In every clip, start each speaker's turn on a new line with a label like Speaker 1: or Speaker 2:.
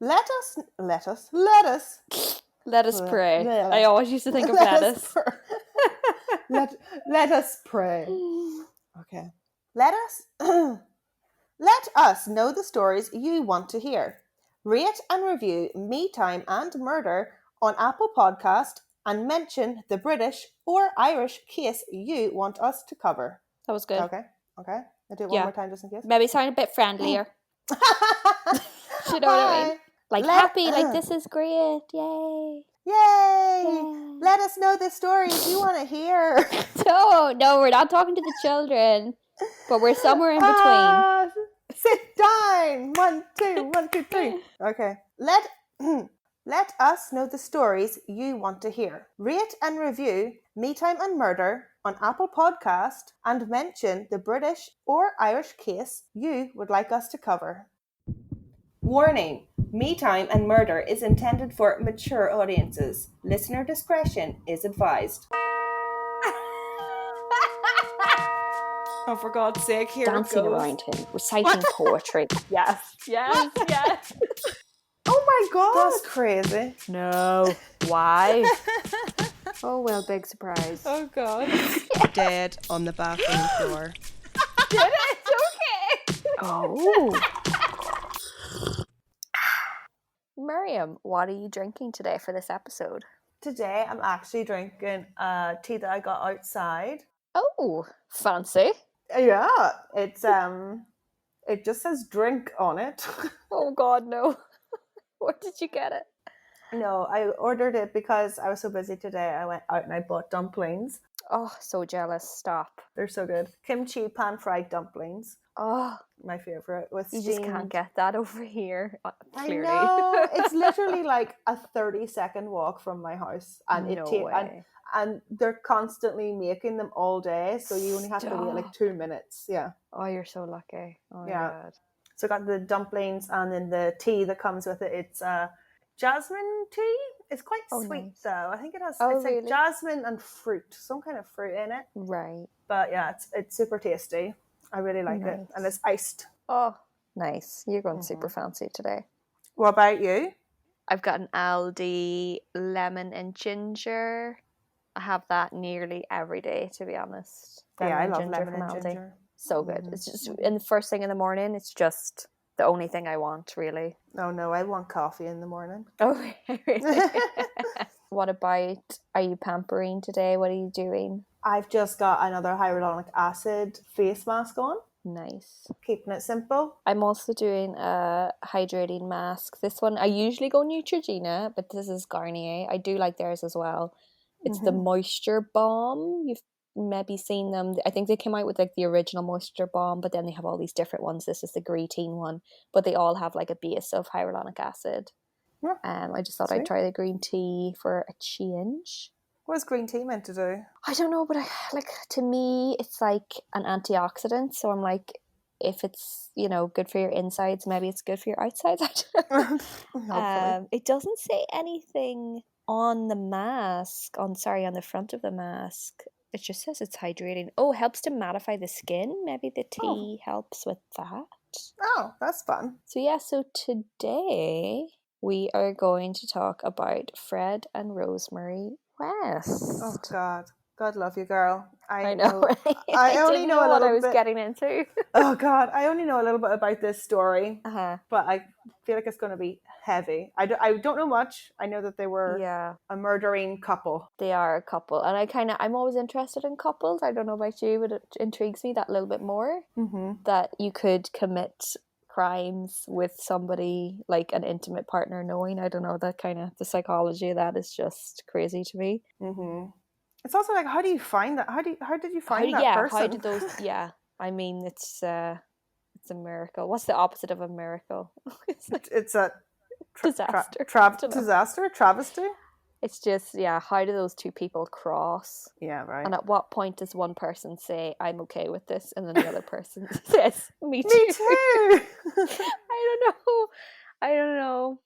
Speaker 1: Let
Speaker 2: us pray. I always used to think of lettuce.
Speaker 1: Let us pray. Okay. Let us know the stories you want to hear. Rate and review Me Time and Murder on Apple Podcast and mention the British or Irish case you want us to cover.
Speaker 2: That was good.
Speaker 1: Okay. I'll do it one more time just in case.
Speaker 2: Maybe sound a bit friendlier. You know what I mean? Like happy, like this is great. Yay.
Speaker 1: Let us know the stories you want to hear.
Speaker 2: No, we're not talking to the children. But we're somewhere in between.
Speaker 1: Sit down. 1, 2, 1, 2, 3. Okay. Let us know the stories you want to hear. Rate and review Me Time and Murder on Apple Podcast and mention the British or Irish case you would like us to cover. Warning: Me Time and Murder is intended for mature audiences. Listener discretion is advised. Oh, for God's sake, here
Speaker 2: Dancing
Speaker 1: it goes.
Speaker 2: around him, reciting poetry. Yes.
Speaker 1: Oh my God. That's crazy.
Speaker 2: No. Why? Oh, well, big surprise.
Speaker 1: Oh God. Dead on the bathroom floor.
Speaker 2: Did it? Okay. Oh. Miriam, what are you drinking today for this episode?
Speaker 1: Today, I'm actually drinking tea that I got outside.
Speaker 2: Oh, fancy.
Speaker 1: Yeah, it's it just says drink on it.
Speaker 2: Oh God, no. Where did you get it?
Speaker 1: No, I ordered it because I was so busy today. I went out and I bought dumplings.
Speaker 2: Oh, so jealous. Stop.
Speaker 1: They're so good. Kimchi pan-fried dumplings.
Speaker 2: Oh,
Speaker 1: my favorite. With
Speaker 2: you
Speaker 1: steamed...
Speaker 2: just can't get that over here, clearly.
Speaker 1: I know. It's literally like a 30-second walk from my house. And and they're constantly making them all day, so you only have to wait like 2 minutes. Yeah.
Speaker 2: Oh, you're so lucky. Oh,
Speaker 1: yeah.
Speaker 2: God.
Speaker 1: So I got the dumplings and then the tea that comes with it. It's jasmine tea. It's quite sweet
Speaker 2: nice.
Speaker 1: though. I think it has
Speaker 2: really?
Speaker 1: like jasmine and fruit, some kind of fruit in it.
Speaker 2: Right.
Speaker 1: But yeah, it's super tasty. I really like it, and it's iced.
Speaker 2: Oh, nice. You're going super fancy today.
Speaker 1: What about you?
Speaker 2: I've got an Aldi lemon and ginger. I have that nearly every day, to be honest.
Speaker 1: I love lemon and ginger.
Speaker 2: So good. It's just in the first thing in the morning. It's just the only thing I want, really.
Speaker 1: Oh no, I want coffee in the morning.
Speaker 2: Oh, really? What about, are you pampering today? What are you doing?
Speaker 1: I've just got another hyaluronic acid face mask on.
Speaker 2: Nice.
Speaker 1: Keeping it simple.
Speaker 2: I'm also doing a hydrating mask. This one, I usually go Neutrogena, but this is Garnier. I do like theirs as well. It's the Moisture Balm. You've maybe seen them. I think they came out with like the original Moisture Balm, but then they have all these different ones. This is the green one, but they all have like a base of hyaluronic acid. Yeah. I just thought I'd try the green tea for a change.
Speaker 1: What is green tea meant to do?
Speaker 2: I don't know, but to me, it's like an antioxidant. So I'm like, if it's, good for your insides, maybe it's good for your outsides. It doesn't say anything on the mask, on the front of the mask. It just says it's hydrating. Oh, helps to mattify the skin. Maybe the tea helps with that.
Speaker 1: Oh, that's fun.
Speaker 2: So today we are going to talk about Fred and Rosemary West.
Speaker 1: Oh, God. God love you, girl.
Speaker 2: I know, right?
Speaker 1: I only know
Speaker 2: what I was getting into.
Speaker 1: Oh, God. I only know a little bit about this story. But I feel like it's going to be heavy. I don't know much. I know that they were a murdering couple.
Speaker 2: They are a couple. And I'm always interested in couples. I don't know about you, but it intrigues me that little bit more. That you could commit crimes with somebody, like an intimate partner, knowing. I don't know, that kind of, the psychology of that is just crazy to me.
Speaker 1: It's also like, how do you find that? How did you find that person?
Speaker 2: How did those? Yeah, I mean, it's a miracle. What's the opposite of a miracle?
Speaker 1: It's a
Speaker 2: disaster.
Speaker 1: Disaster, travesty.
Speaker 2: It's just, how do those two people cross?
Speaker 1: Yeah, right.
Speaker 2: And at what point does one person say, I'm okay with this, and then the other person says, me too.
Speaker 1: Me too.
Speaker 2: I don't know.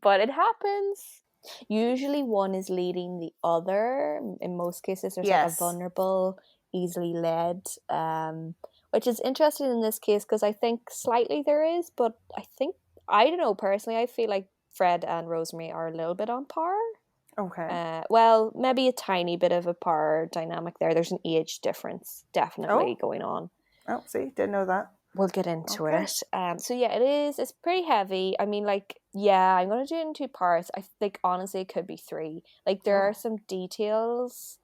Speaker 2: But it happens. Usually one is leading the other. In most cases, there's like a vulnerable, easily led, which is interesting in this case because I think slightly there is, but I don't know, personally, I feel like Fred and Rosemary are a little bit on par.
Speaker 1: Okay.
Speaker 2: Well, maybe a tiny bit of a power dynamic there. There's an age difference definitely going on.
Speaker 1: Oh, see, didn't know that.
Speaker 2: We'll get into it. So yeah, it is. It's pretty heavy. I mean, like, yeah, I'm gonna do it in 2 parts. I think honestly it could be 3. Like, there are some details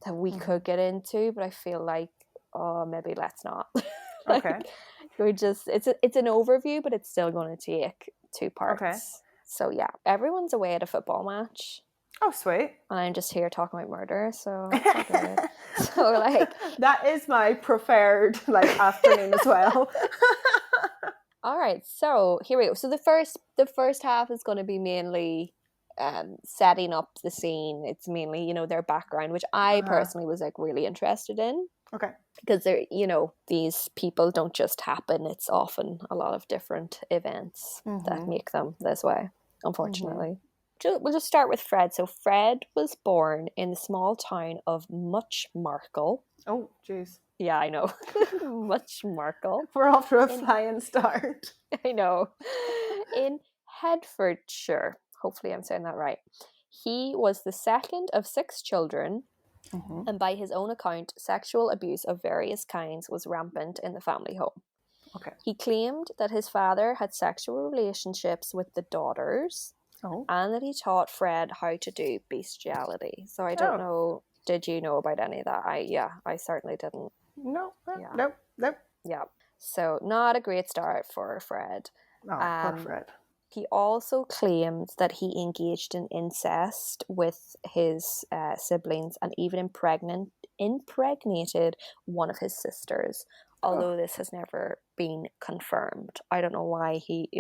Speaker 2: that we could get into, but I feel like, oh, maybe let's not. Like,
Speaker 1: Okay.
Speaker 2: we're just it's an overview, but it's still going to take 2 parts.
Speaker 1: Okay.
Speaker 2: So yeah, everyone's away at a football match.
Speaker 1: Oh, sweet.
Speaker 2: And I'm just here talking about murder, so it's all good. So, like,
Speaker 1: that is my preferred afternoon as well.
Speaker 2: All right, so here we go. So the first half is going to be mainly setting up the scene. It's mainly, their background, which I personally was really interested in.
Speaker 1: Okay.
Speaker 2: Because they're, these people don't just happen. It's often a lot of different events that make them this way, unfortunately. We'll just start with Fred. So Fred was born in the small town of Muchmarkel.
Speaker 1: Oh, jeez.
Speaker 2: Yeah, I know. Muchmarkel.
Speaker 1: We're off to a flying start.
Speaker 2: I know. In Hertfordshire. Hopefully I'm saying that right. He was the second of 6 children, and by his own account, sexual abuse of various kinds was rampant in the family home.
Speaker 1: Okay.
Speaker 2: He claimed that his father had sexual relationships with the daughters, and that he taught Fred how to do bestiality. So I don't know, did you know about any of that? I certainly didn't.
Speaker 1: No.
Speaker 2: Yeah. So not a great start for Fred.
Speaker 1: Oh, poor Fred.
Speaker 2: He also claimed that he engaged in incest with his siblings and even impregnated one of his sisters, although this has never been confirmed. I don't know why he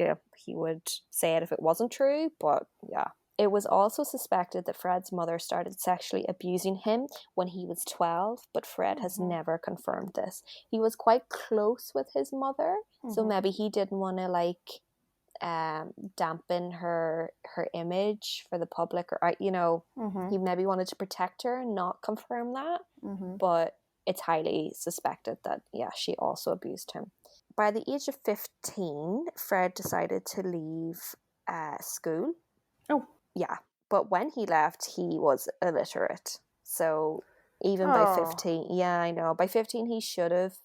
Speaker 2: would say it if it wasn't true, but yeah. It was also suspected that Fred's mother started sexually abusing him when he was 12, but Fred has never confirmed this. He was quite close with his mother, so maybe he didn't want to dampen her image for the public, or he maybe wanted to protect her and not confirm that. But it's highly suspected that she also abused him. By the age of 15, Fred decided to leave school. Yeah, but when he left, he was illiterate. So even by 15, yeah, I know. By 15, he should have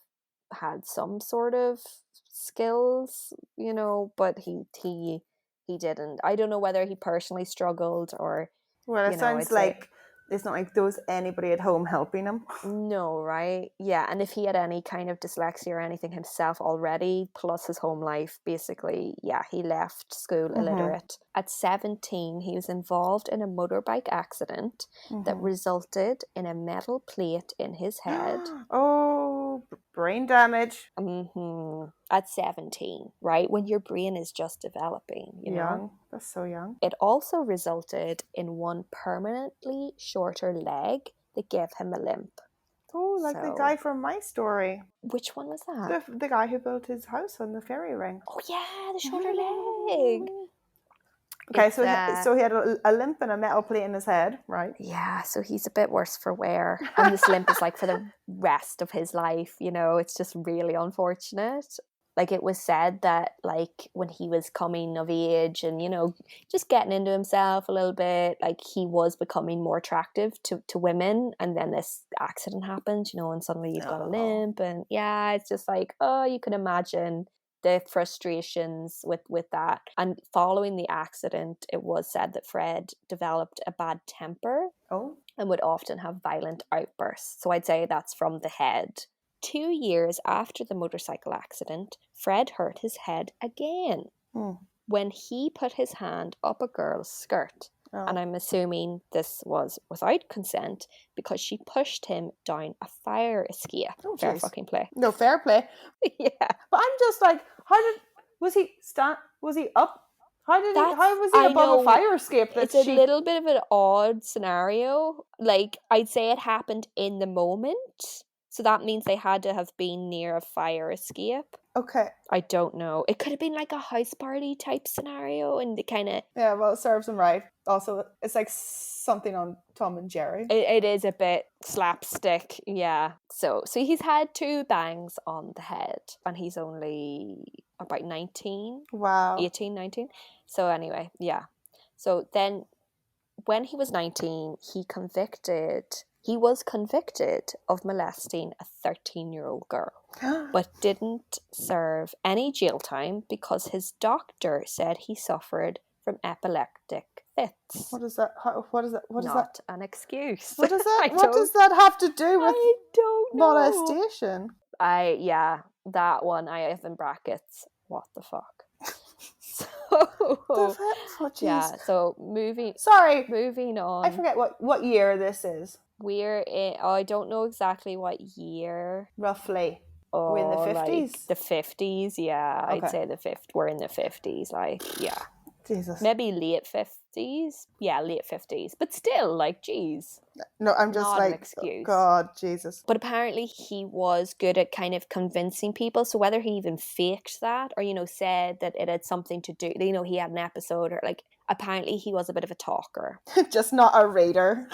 Speaker 2: had some sort of skills, but he didn't. I don't know whether he personally struggled or.
Speaker 1: Well, it sounds like it's not like there was anybody at home helping him.
Speaker 2: No, right? Yeah, and if he had any kind of dyslexia or anything himself already, plus his home life, basically, he left school illiterate. At 17, he was involved in a motorbike accident that resulted in a metal plate in his head.
Speaker 1: Oh, brain damage.
Speaker 2: At 17, right? When your brain is just developing,
Speaker 1: Young. That's so young.
Speaker 2: It also resulted in one permanently shorter leg that gave him a limp.
Speaker 1: Oh, like the guy from my story.
Speaker 2: Which one was that?
Speaker 1: The guy who built his house on the fairy ring.
Speaker 2: Oh yeah, the shorter leg.
Speaker 1: Okay, so he had a limp and a metal plate in his head, right?
Speaker 2: Yeah, so he's a bit worse for wear. And this limp is for the rest of his life, it's just really unfortunate. It was said that, when he was coming of age and, just getting into himself a little bit, he was becoming more attractive to women. And then this accident happened, and suddenly you've got a limp. And yeah, it's just you can imagine the frustrations with that. And following the accident, it was said that Fred developed a bad temper and would often have violent outbursts. So I'd say that's from the head. 2 years after the motorcycle accident, Fred hurt his head again when he put his hand up a girl's skirt. And I'm assuming this was without consent because she pushed him down a fire escape. Fair fucking play.
Speaker 1: No, fair play.
Speaker 2: Yeah.
Speaker 1: But I'm just was he up? How was he above a fire escape?
Speaker 2: It's a little bit of an odd scenario. I'd say it happened in the moment. So that means they had to have been near a fire escape.
Speaker 1: Okay.
Speaker 2: I don't know. It could have been a house party type scenario, and they kind of...
Speaker 1: Yeah, well, it serves him right. Also, it's something on Tom and Jerry.
Speaker 2: It is a bit slapstick, yeah. So he's had 2 bangs on the head, and he's only about 19,
Speaker 1: Wow.
Speaker 2: 18, 19. So anyway, yeah. So then when he was 19, he was convicted of molesting a 13-year-old girl, but didn't serve any jail time because his doctor said he suffered from epileptic fits.
Speaker 1: What is that? What is that? What is that?
Speaker 2: Not an excuse.
Speaker 1: What is that?
Speaker 2: I
Speaker 1: What does that have to do with
Speaker 2: I don't know.
Speaker 1: molestation?
Speaker 2: That one I have in brackets. What the fuck? So yeah. So moving on.
Speaker 1: I forget what year this is.
Speaker 2: We're in. Oh, I don't know exactly what year.
Speaker 1: Roughly.
Speaker 2: Oh,
Speaker 1: We're in the 50s?
Speaker 2: Like the 50s. Yeah,
Speaker 1: Okay.
Speaker 2: I'd say we're in the 50s. Like, yeah.
Speaker 1: Jesus.
Speaker 2: Maybe late 50s. Yeah, late 50s. But still, like, geez.
Speaker 1: No, I'm just
Speaker 2: not
Speaker 1: like,
Speaker 2: an excuse.
Speaker 1: God, Jesus.
Speaker 2: But apparently he was good at kind of convincing people. So whether he even faked that or, said that it had something to do, he had an episode or like, apparently he was a bit of a talker.
Speaker 1: Just not a reader.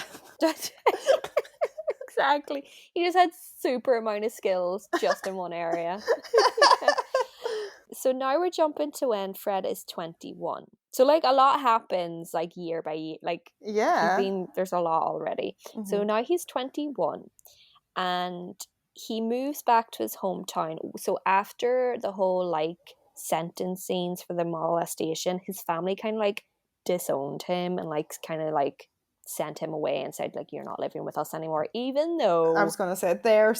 Speaker 2: Exactly. He just had super amount of skills just in one area. So now we're jumping to when Fred is 21. So like a lot happens like year by year. Like there's a lot already. Mm-hmm. So now he's 21 and he moves back to his hometown. So after the whole like sentencings for the molestation, his family kind of like disowned him and like kind of like sent him away and said like, you're not living with us anymore, even though
Speaker 1: I was going to say they're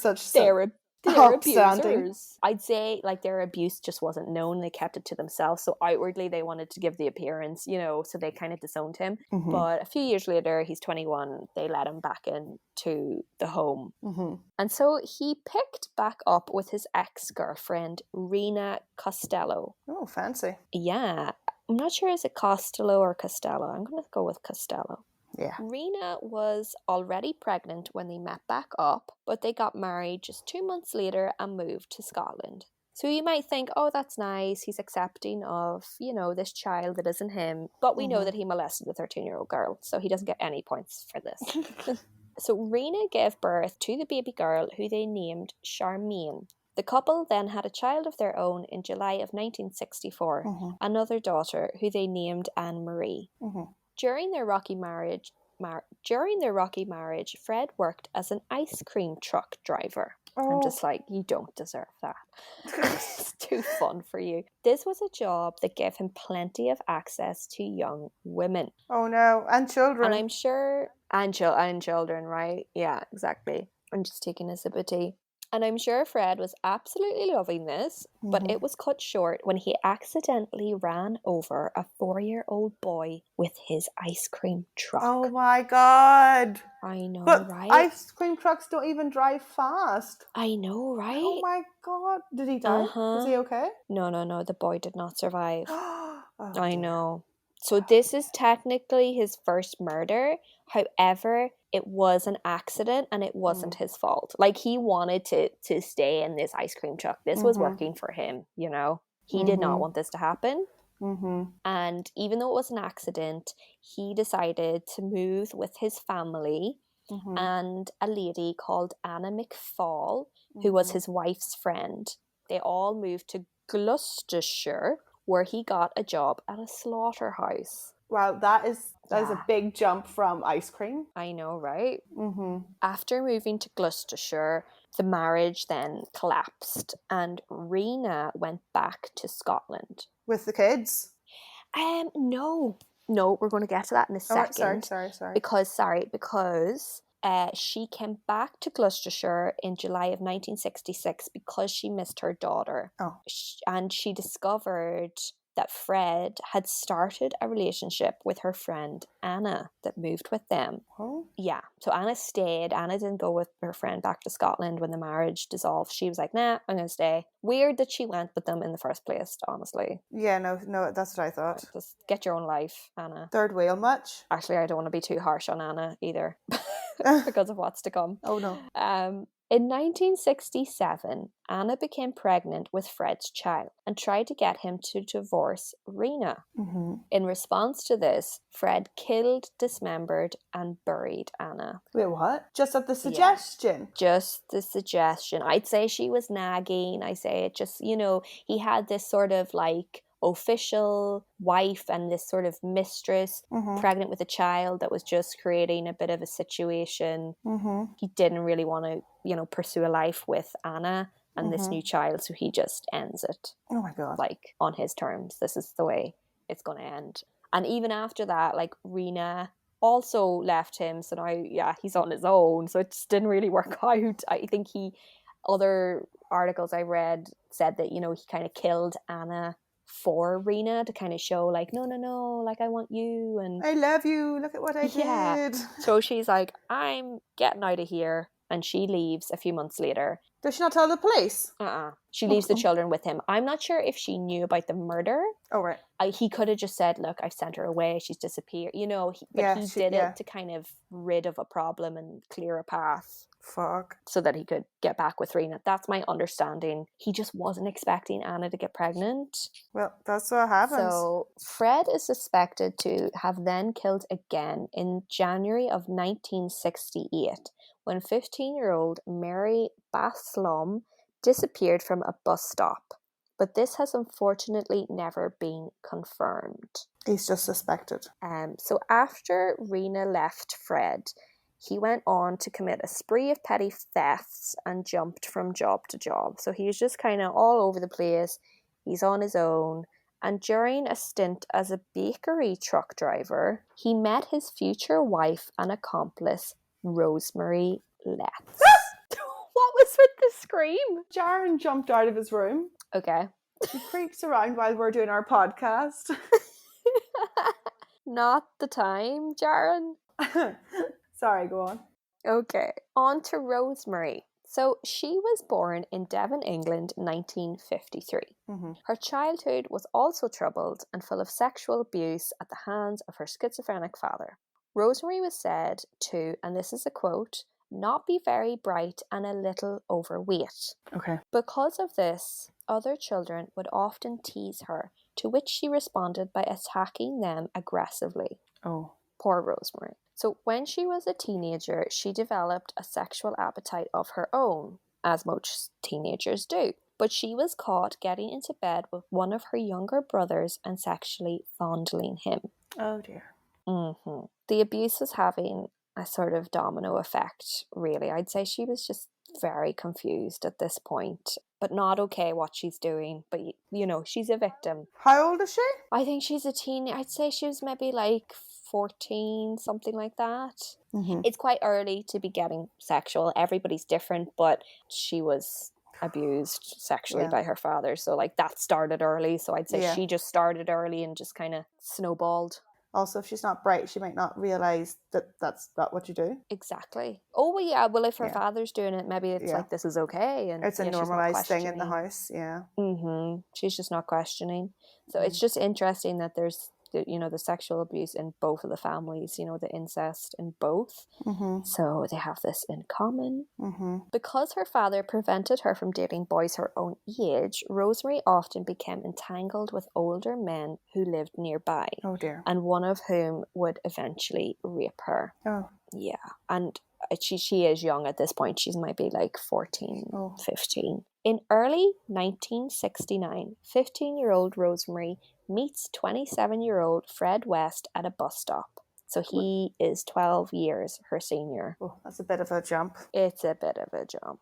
Speaker 2: abusers. I'd say like their abuse just wasn't known. They kept it to themselves. So outwardly they wanted to give the appearance, so they kind of disowned him. Mm-hmm. But a few years later, he's 21. They let him back into the home. Mm-hmm. And so he picked back up with his ex-girlfriend, Rena Costello.
Speaker 1: Oh, fancy.
Speaker 2: Yeah. I'm not sure is it Costello or Costello. I'm going to go with Costello.
Speaker 1: Yeah.
Speaker 2: Rena was already pregnant when they met back up, but they got married just 2 months later and moved to Scotland. So you might think, oh, that's nice. He's accepting of, this child that isn't him. But we know that he molested a 13-year-old girl, so he doesn't get any points for this. So Rena gave birth to the baby girl who they named Charmaine. The couple then had a child of their own in July of 1964, another daughter who they named Anne-Marie. Mm-hmm. During their rocky marriage, Fred worked as an ice cream truck driver. Oh. I'm just like, you don't deserve that. It's too fun for you. This was a job that gave him plenty of access to young women.
Speaker 1: Oh no, and children.
Speaker 2: And I'm sure, and children, right? Yeah, exactly. I'm just taking a sip of tea. And I'm sure Fred was absolutely loving this, but it was cut short when he accidentally ran over a 4-year-old boy with his ice cream truck.
Speaker 1: Oh my God.
Speaker 2: I know,
Speaker 1: but
Speaker 2: right?
Speaker 1: Ice cream trucks don't even drive fast.
Speaker 2: I know, right?
Speaker 1: Oh my God. Did he die? Is he okay?
Speaker 2: No. The boy did not survive.
Speaker 1: Oh,
Speaker 2: I know. So this is technically his first murder. However, it was an accident and it wasn't his fault. Like he wanted to stay in this ice cream truck. This was working for him, He did not want this to happen. Mm-hmm. And even though it was an accident, he decided to move with his family and a lady called Anna McFall, who was his wife's friend. They all moved to Gloucestershire, where he got a job at a slaughterhouse.
Speaker 1: Wow, that is a big jump from ice cream.
Speaker 2: I know, right? Mm-hmm. After moving to Gloucestershire, the marriage then collapsed and Rena went back to Scotland.
Speaker 1: With the kids?
Speaker 2: No, we're going to get to that in a second.
Speaker 1: Sorry.
Speaker 2: Because she came back to Gloucestershire in July of 1966 because she missed her daughter. Oh. And she discovered that Fred had started a relationship with her friend Anna that moved with them. Oh. Yeah, so Anna stayed. Anna didn't go with her friend back to Scotland when the marriage dissolved. She was like, nah, I'm going to stay. Weird that she went with them in the first place, honestly.
Speaker 1: Yeah, no, that's what I thought.
Speaker 2: Just get your own life, Anna.
Speaker 1: Third wheel much?
Speaker 2: Actually, I don't want to be too harsh on Anna either because of what's to come.
Speaker 1: Oh, no.
Speaker 2: In 1967, Anna became pregnant with Fred's child and tried to get him to divorce Rena.
Speaker 1: Mm-hmm.
Speaker 2: In response to this, Fred killed, dismembered, and buried Anna.
Speaker 1: Wait, what? Just at the suggestion?
Speaker 2: Just the suggestion. I'd say she was nagging. I say it just, he had this sort of like official wife and this sort of mistress pregnant with a child that was just creating a bit of a situation. He didn't really want to, pursue a life with Anna and this new child, so he just ends it.
Speaker 1: Oh my God.
Speaker 2: Like, on his terms. This is the way it's going to end. And even after that, like, Rena also left him, so now, he's on his own, so it just didn't really work out. I think other articles I read said that, he kind of killed Anna for Rena to kind of show like, no, like, I want you and
Speaker 1: I love you, look at what I did.
Speaker 2: So she's like, I'm getting out of here, and she leaves a few months later.
Speaker 1: Does she not tell the police?
Speaker 2: She leaves the children with him. I'm not sure if she knew about the murder.
Speaker 1: Oh, right.
Speaker 2: He could have just said, look, I've sent her away, she's disappeared, he did it to kind of rid of a problem and clear a path.
Speaker 1: Fuck.
Speaker 2: So that he could get back with Rena. That's my understanding. He just wasn't expecting Anna to get pregnant.
Speaker 1: Well, that's what happens.
Speaker 2: So Fred is suspected to have then killed again in January of 1968 when 15-year-old Mary Baslom disappeared from a bus stop. But this has unfortunately never been confirmed.
Speaker 1: He's just suspected.
Speaker 2: So after Rena left Fred, he went on to commit a spree of petty thefts and jumped from job to job. So he was just kind of all over the place. He's on his own. And during a stint as a bakery truck driver, he met his future wife and accomplice, Rosemary West. What was with the scream?
Speaker 1: Jaron jumped out of his room.
Speaker 2: Okay.
Speaker 1: He creeps around while we're doing our podcast.
Speaker 2: Not the time, Jaron.
Speaker 1: Sorry, go on.
Speaker 2: Okay, on to Rosemary. So she was born in Devon, England, 1953. Her childhood was also troubled and full of sexual abuse at the hands of her schizophrenic father. Rosemary was said to, and this is a quote, not be very bright and a little overweight.
Speaker 1: Okay.
Speaker 2: Because of this, other children would often tease her, to which she responded by attacking them aggressively.
Speaker 1: Oh.
Speaker 2: Poor Rosemary. So when she was a teenager, she developed a sexual appetite of her own, as most teenagers do. But she was caught getting into bed with one of her younger brothers and sexually fondling him.
Speaker 1: Oh dear.
Speaker 2: The abuse was having a sort of domino effect, really. I'd say she was just very confused at this point, but not okay what she's doing. But, she's a victim.
Speaker 1: How old is she?
Speaker 2: I think she's a teen. I'd say she was maybe like 14, something like that. It's quite early to be getting sexual. Everybody's different, but she was abused sexually by her father. So, like, that started early. So I'd say she just started early and just kind of snowballed.
Speaker 1: Also, if she's not bright, she might not realise that that's not what you do.
Speaker 2: Exactly. Oh, well, yeah. Well, if her father's doing it, maybe it's like, this is okay. And
Speaker 1: it's a normalised thing in the house,
Speaker 2: She's just not questioning. So it's just interesting that there's, the sexual abuse in both of the families, the incest in both. So they have this in common. Because her father prevented her from dating boys her own age, Rosemary often became entangled with older men who lived nearby.
Speaker 1: Oh dear.
Speaker 2: And one of whom would eventually rape her.
Speaker 1: Oh.
Speaker 2: Yeah. And she is young at this point. She's might be like 14, 15. In early 1969, 15-year-old Rosemary meets 27-year-old Fred West at a bus stop. So he is 12 years her senior.
Speaker 1: Oh, that's a bit of a jump.
Speaker 2: It's a bit of a jump.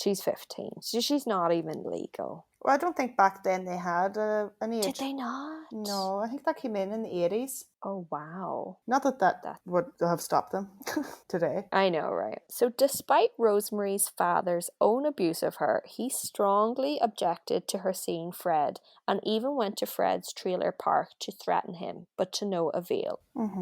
Speaker 2: She's 15. So she's not even legal.
Speaker 1: Well, I don't think back then they had an age.
Speaker 2: Did they not?
Speaker 1: No, I think that came in the 80s.
Speaker 2: Oh, wow.
Speaker 1: Not that would have stopped them today.
Speaker 2: I know, right? So despite Rosemary's father's own abuse of her, he strongly objected to her seeing Fred and even went to Fred's trailer park to threaten him, but to no avail.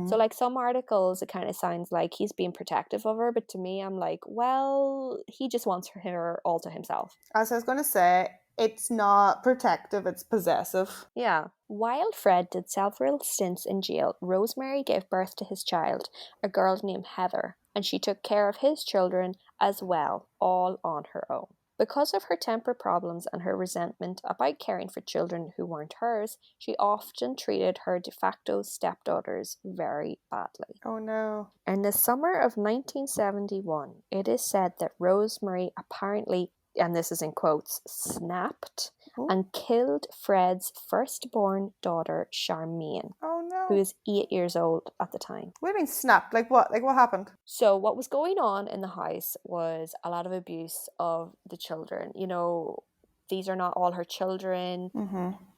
Speaker 2: So like some articles, it kind of sounds like he's being protective of her, but to me, I'm like, well, he just wants her all to himself.
Speaker 1: As I was going to say, it's not protective, it's possessive.
Speaker 2: Yeah. While Fred did several stints in jail, Rosemary gave birth to his child, a girl named Heather, and she took care of his children as well, all on her own. Because of her temper problems and her resentment about caring for children who weren't hers, she often treated her de facto stepdaughters very badly.
Speaker 1: Oh no.
Speaker 2: In the summer of 1971, it is said that Rosemary apparently, and this is in quotes, snapped and killed Fred's firstborn daughter, Charmaine,
Speaker 1: Oh no.
Speaker 2: who is 8 years old at the time.
Speaker 1: What do you mean snapped? Like what? Like what happened?
Speaker 2: So what was going on in the house was a lot of abuse of the children. You know, these are not all her children.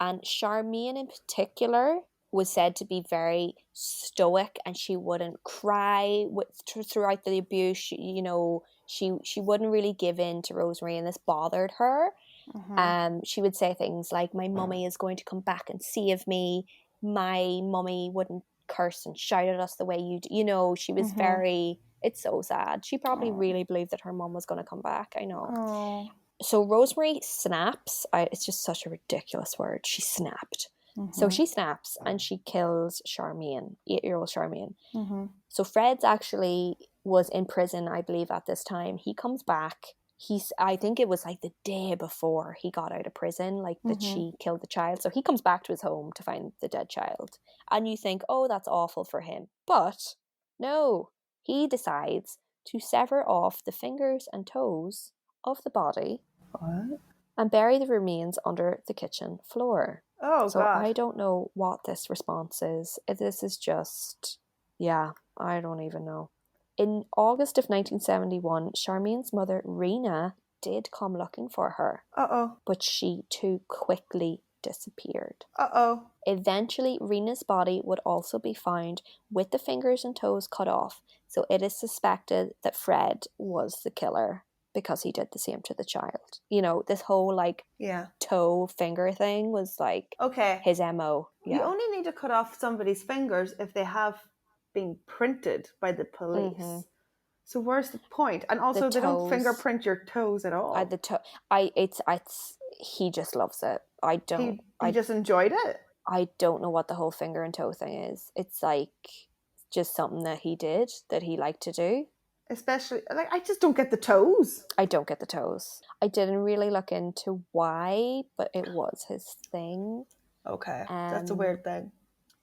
Speaker 2: And Charmaine in particular was said to be very stoic, and she wouldn't cry throughout the abuse. She wouldn't really give in to Rosemary, and this bothered her. She would say things like, my mummy is going to come back and save me. My mummy wouldn't curse and shout at us the way you do. You know, she was very, it's so sad. She probably really believed that her mum was going to come back. I know.
Speaker 1: Oh.
Speaker 2: So Rosemary snaps. It's just such a ridiculous word. She snapped. So she snaps and she kills Charmaine, 8-year-old Charmaine. So Fred's actually was in prison, I believe, at this time. He comes back. I think it was like the day before he got out of prison, like that she killed the child. So he comes back to his home to find the dead child. And you think, oh, that's awful for him. But no, he decides to sever off the fingers and toes of the body.
Speaker 1: What?
Speaker 2: And bury the remains under the kitchen floor.
Speaker 1: Oh,
Speaker 2: so
Speaker 1: God.
Speaker 2: I don't know what this response is. This is just, yeah, I don't even know. In August of 1971, Charmaine's mother, Rena, did come looking for her. But she too quickly disappeared. Eventually, Rena's body would also be found with the fingers and toes cut off. So it is suspected that Fred was the killer, because he did the same to the child. You know, this whole toe finger thing was his MO. Yeah.
Speaker 1: You only need to cut off somebody's fingers if they have been printed by the police. So where's the point? And also they don't fingerprint your toes at all.
Speaker 2: He just loves it.
Speaker 1: He just enjoyed it.
Speaker 2: I don't know what the whole finger and toe thing is. It's just something that he did, that he liked to do.
Speaker 1: Especially, I just don't get the toes.
Speaker 2: I don't get the toes. I didn't really look into why, but it was his thing.
Speaker 1: Okay, that's a weird thing.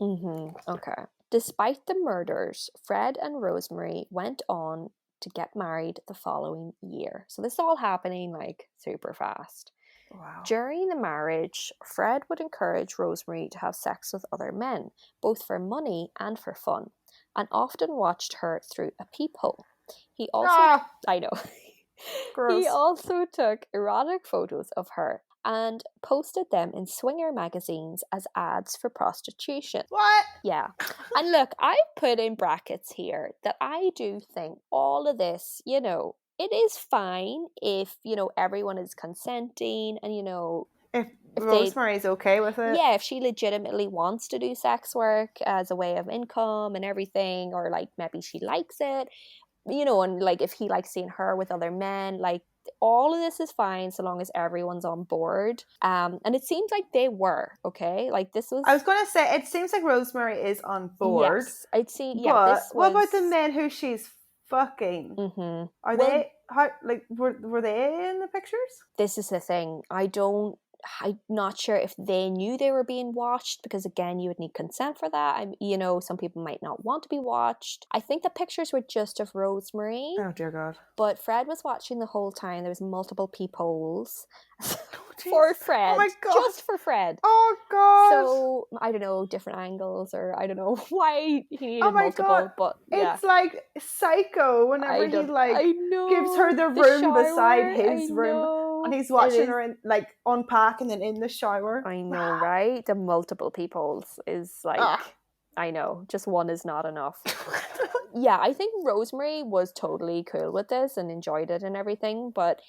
Speaker 2: Okay. Despite the murders, Fred and Rosemary went on to get married the following year. So this is all happening super fast.
Speaker 1: Wow.
Speaker 2: During the marriage, Fred would encourage Rosemary to have sex with other men, both for money and for fun, and often watched her through a peephole. He also, I know,
Speaker 1: Gross.
Speaker 2: He also took erotic photos of her and posted them in swinger magazines as ads for prostitution.
Speaker 1: What?
Speaker 2: Yeah. And look, I put in brackets here that I do think all of this, it is fine if, everyone is consenting and,
Speaker 1: If Rosemary's okay with it.
Speaker 2: Yeah, if she legitimately wants to do sex work as a way of income and everything, or maybe she likes it, and if he likes seeing her with other men, all of this is fine so long as everyone's on board. And it seems like they were, okay? This was...
Speaker 1: I was going to say, it seems like Rosemary is on board.
Speaker 2: Yes, I'd see...
Speaker 1: But
Speaker 2: yeah, this was...
Speaker 1: what about the men who she's fucking? Are they... How, were they in the pictures?
Speaker 2: This is the thing. I'm not sure if they knew they were being watched, because again, you would need consent for that. Some people might not want to be watched. I think the pictures were just of Rosemary.
Speaker 1: Oh dear God.
Speaker 2: But Fred was watching the whole time. There was multiple peepholes for Fred.
Speaker 1: Oh my God.
Speaker 2: Just for Fred.
Speaker 1: Oh God.
Speaker 2: So, I don't know, different angles, or I don't know why he needed multiple.
Speaker 1: God.
Speaker 2: But yeah.
Speaker 1: It's like Psycho whenever he gives her the room
Speaker 2: shower,
Speaker 1: beside his room. And he's watching her unpack and then in the shower.
Speaker 2: I know, right? The multiple peepholes is I know, just one is not enough. Yeah, I think Rosemary was totally cool with this and enjoyed it and everything, but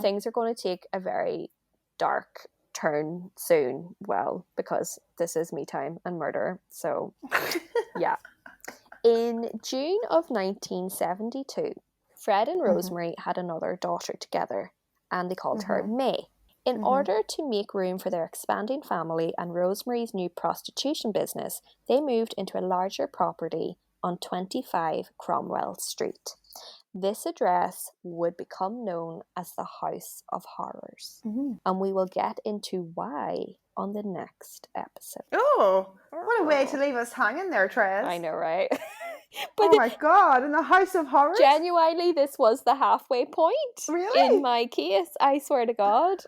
Speaker 2: things are going to take a very dark turn soon. Well, because this is me time and murder. So, yeah. In June of 1972, Fred and Rosemary had another daughter together, and they called her May. In order to make room for their expanding family and Rosemary's new prostitution business, they moved into a larger property on 25 Cromwell Street. This address would become known as the House of Horrors. And we will get into why on the next episode.
Speaker 1: Oh, what a way to leave us hanging there, Trez.
Speaker 2: I know, right?
Speaker 1: But oh my God, in the House of Horrors?
Speaker 2: Genuinely, this was the halfway point.
Speaker 1: Really?
Speaker 2: In my case, I swear to God.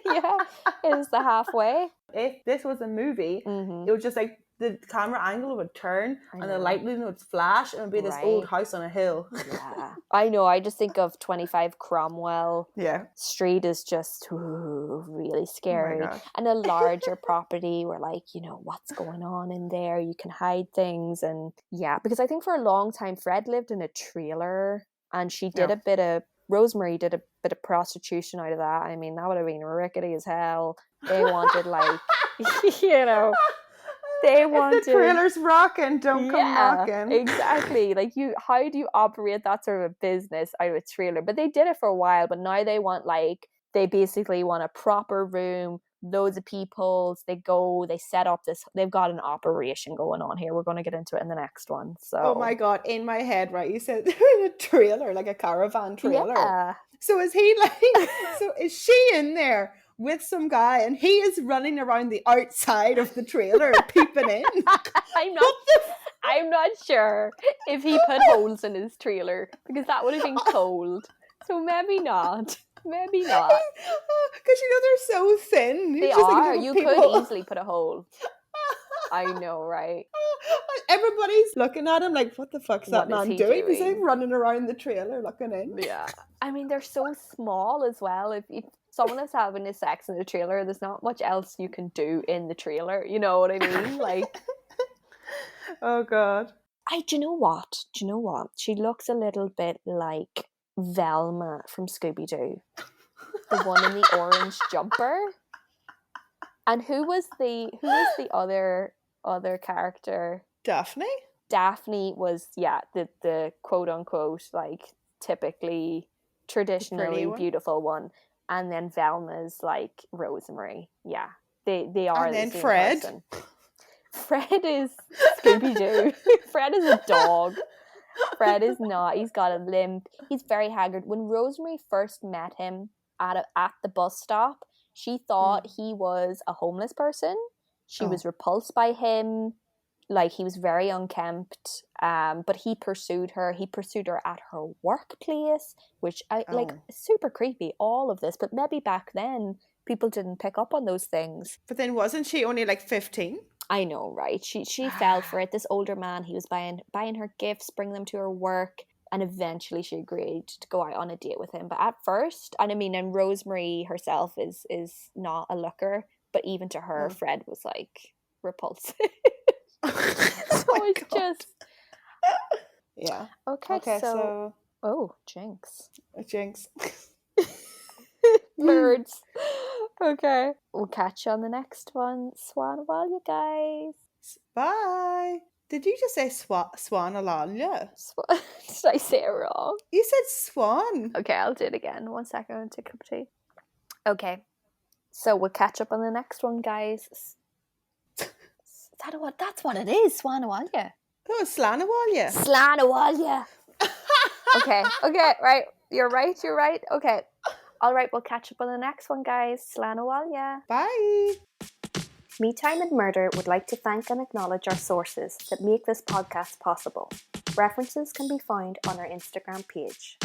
Speaker 2: Yeah, it was the halfway.
Speaker 1: If this was a movie, it would just like, the camera angle would turn and the lightning would flash and it would be this old house on a hill.
Speaker 2: Yeah. I know, I just think of 25 Cromwell Street is just really scary.
Speaker 1: Oh
Speaker 2: and a larger property where like, you know, what's going on in there, you can hide things. And yeah, because I think for a long time Fred lived in a trailer and she did Rosemary did a bit of prostitution out of that. I mean, that would have been rickety as hell. They wanted like, you know, they wanted... If the
Speaker 1: trailer's rocking, don't come knocking.
Speaker 2: Exactly. Like, how do you operate that sort of a business out of a trailer? But they did it for a while, but now they want like, they basically want a proper room, loads of people, they set up this, they've got an operation going on here. We're going to get into it in the next one. So,
Speaker 1: oh my God, in my head, right, you said they're in a trailer, like a caravan trailer.
Speaker 2: Yeah.
Speaker 1: So is he like, so is she in there with some guy and he is running around the outside of the trailer peeping in?
Speaker 2: I'm not sure if he put holes in his trailer because that would have been cold. So maybe not. Maybe not.
Speaker 1: Because you know they're so thin.
Speaker 2: They are. Like, you could easily put a hole. I know, right?
Speaker 1: Everybody's looking at him like, what the fuck's that man doing? He's like running around the trailer looking in.
Speaker 2: Yeah. I mean, they're so small as well. If someone is having a sex in the trailer, there's not much else you can do in the trailer. You know what I mean? Like,
Speaker 1: oh God.
Speaker 2: Do you know what? She looks a little bit like Velma from Scooby-Doo. The one in the orange jumper. And who was the other character? Daphne was, the quote unquote, like typically traditionally beautiful one. And then Velma's like Rosemary. Yeah. They are. And then Fred. Person. Fred is Scooby-Doo. Fred is a dog. Fred is not. He's got a limp. He's very haggard. When Rosemary first met him at the bus stop, she thought he was a homeless person. She was repulsed by him. Like, he was very unkempt. But he pursued her. He pursued her at her workplace, which like super creepy. All of this, but maybe back then people didn't pick up on those things.
Speaker 1: But then wasn't she only like 15?
Speaker 2: I know, right? She fell for it. This older man, he was buying her gifts, bringing them to her work, and eventually she agreed to go out on a date with him. But at first, and Rosemary herself is not a looker, but even to her, Fred was like repulsive. So it's God. Just
Speaker 1: yeah.
Speaker 2: Okay, so oh, jinx. Birds. Okay. We'll catch you on the next one. Swan while you guys.
Speaker 1: Bye. Did you just say swan alalia?
Speaker 2: Did I say it wrong?
Speaker 1: You said swan.
Speaker 2: Okay, I'll do it again. 1 second, I'll take a cup of tea. Okay. So we'll catch up on the next one, guys. That's what it is, Swan alalia.
Speaker 1: Oh, slanawalia.
Speaker 2: Slanawalia. Okay, right. You're right. Okay. All right, we'll catch up on the next one, guys. Slanawalia.
Speaker 1: Bye.
Speaker 2: Me Time and Murder would like to thank and acknowledge our sources that make this podcast possible. References can be found on our Instagram page.